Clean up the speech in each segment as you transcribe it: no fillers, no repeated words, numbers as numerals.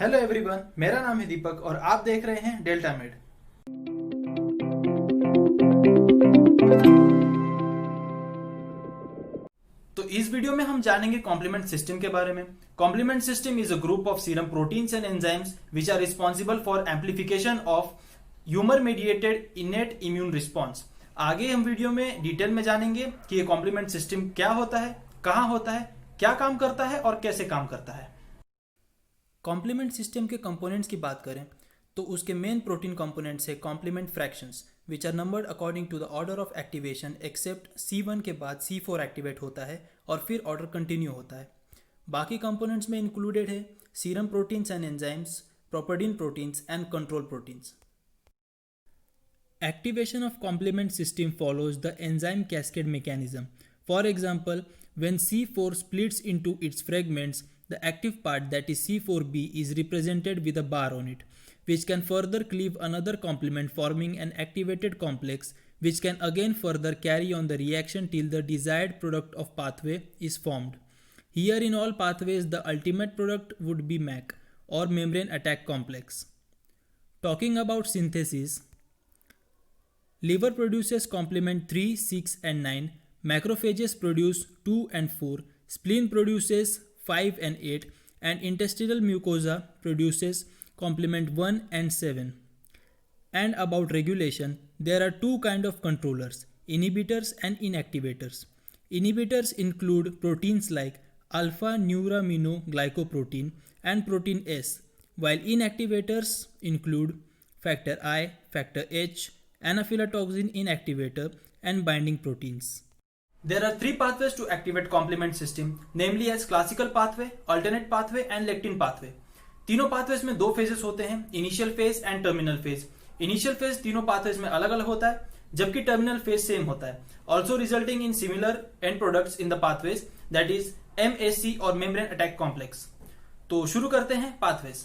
Hello everyone, मेरा नाम है दीपक और आप देख रहे हैं डेल्टा मेड। तो इस वीडियो में हम जानेंगे कॉम्प्लीमेंट सिस्टम के बारे में। Complement system is a group of serum proteins and enzymes which are responsible for amplification of humour mediated innate immune response. आगे हम वीडियो में डिटेल में जानेंगे कि ये कॉम्प्लीमेंट सिस्टम क्या होता है, कहाँ होता है, क्या काम करता है और कैसे काम करता है। कॉम्प्लीमेंट सिस्टम के कंपोनेंट्स की बात करें तो उसके मेन प्रोटीन कंपोनेंट्स है complement fractions which are numbered according to the order of activation except C1 के बाद C4 एक्टिवेट होता है और फिर ऑर्डर कंटिन्यू होता है। बाकी कंपोनेंट्स में इंक्लूडेड है serum proteins and enzymes, properdin proteins and control proteins. Activation of complement system follows the enzyme cascade mechanism. For example, when C4 splits into its fragments, the active part, that is C4b, is represented with a bar on it, which can further cleave another complement forming an activated complex, which can again further carry on the reaction till the desired product of pathway is formed. Here in all pathways, the ultimate product would be MAC or membrane attack complex. Talking about synthesis, liver produces complement 3, 6 and 9, macrophages produce 2 and 4, spleen produces 5 and 8 and intestinal mucosa produces complement 1 and 7. And about regulation, there are two kinds of controllers, inhibitors and inactivators. Inhibitors include proteins like alpha-neuramino-glycoprotein and protein S, while inactivators include factor I, factor H, anaphylatoxin inactivator, and binding proteins. There are three pathways to activate complement system, namely as classical pathway, alternate pathway and lectin pathway. तीनों pathways में दो phases होते हैं, initial phase and terminal phase. Initial phase तीनों pathways में अलग अलग होता है, जबकि terminal phase same होता है, also resulting in similar end products in the pathways, that is MAC और membrane attack complex. तो शुरू करते हैं pathways.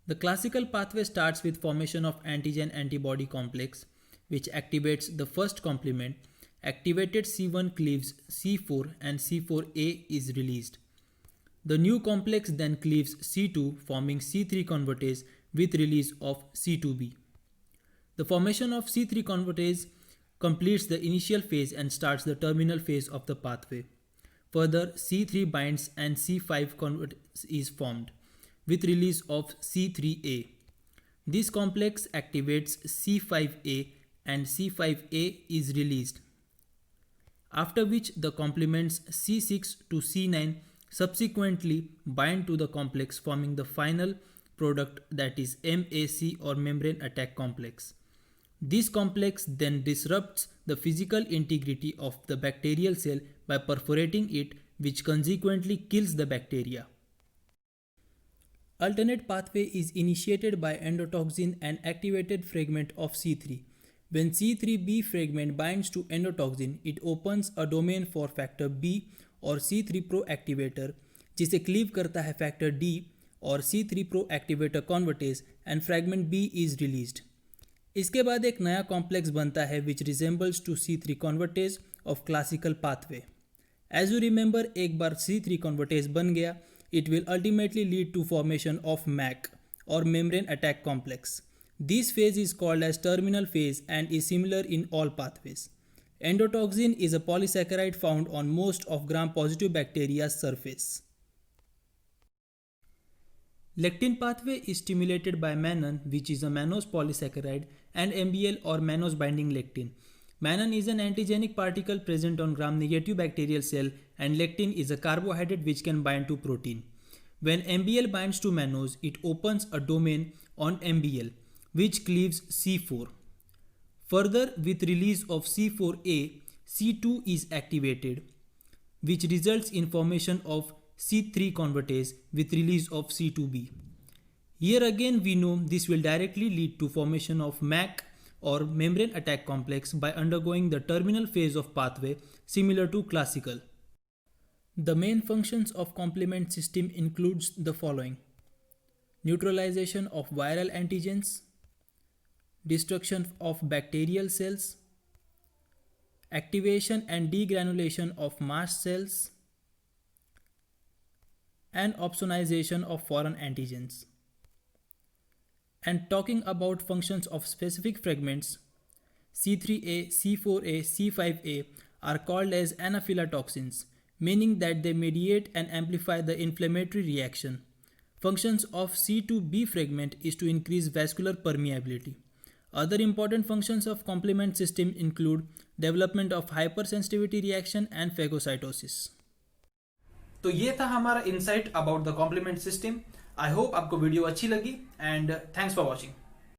The classical pathway starts with formation of antigen-antibody complex, which activates the first complement. Activated C1 cleaves C4 and C4a is released. The new complex then cleaves C2, forming C3 convertase with release of C2b. The formation of C3 convertase completes the initial phase and starts the terminal phase of the pathway. Further, C3 binds and C5 convertase is formed with release of C3a. This complex activates C5a and C5a is released, after which the complements C6 to C9 subsequently bind to the complex, forming the final product, that is MAC or membrane attack complex. This complex then disrupts the physical integrity of the bacterial cell by perforating it, which consequently kills the bacteria. Alternate pathway is initiated by endotoxin and activated fragment of C3. When C3b fragment binds to endotoxin, it opens a domain for factor B और C3 pro activator, जिसे cleave करता है factor D और C3 pro activator convertase and fragment B is released. इसके बाद एक नया complex बनता है which resembles to C3 convertase of classical pathway. As you remember, एक बार C3 convertase बन गया, it will ultimately lead to formation of MAC or membrane attack complex. This phase is called as terminal phase and is similar in all pathways. Endotoxin is a polysaccharide found on most of gram-positive bacteria's surface. Lectin pathway is stimulated by mannan, which is a mannose polysaccharide, and MBL or mannose binding lectin. Mannan is an antigenic particle present on gram-negative bacterial cell, and lectin is a carbohydrate which can bind to protein. When MBL binds to mannose, it opens a domain on MBL, which cleaves C4. Further, with release of C4a, C2 is activated, which results in formation of C3 convertase with release of C2b. Here again we know this will directly lead to formation of MAC or membrane attack complex by undergoing the terminal phase of pathway similar to classical. The main functions of complement system includes the following: neutralization of viral antigens, destruction of bacterial cells, activation and degranulation of mast cells, and opsonization of foreign antigens. And talking about functions of specific fragments, C3A, C4A, C5A are called as anaphylatoxins, meaning that they mediate and amplify the inflammatory reaction. Functions of C2B fragment is to increase vascular permeability. Other important functions of complement system include development of hypersensitivity reaction and phagocytosis. तो ये था हमारा insight about the complement system. I hope आपको video अच्छी लगी and thanks for watching.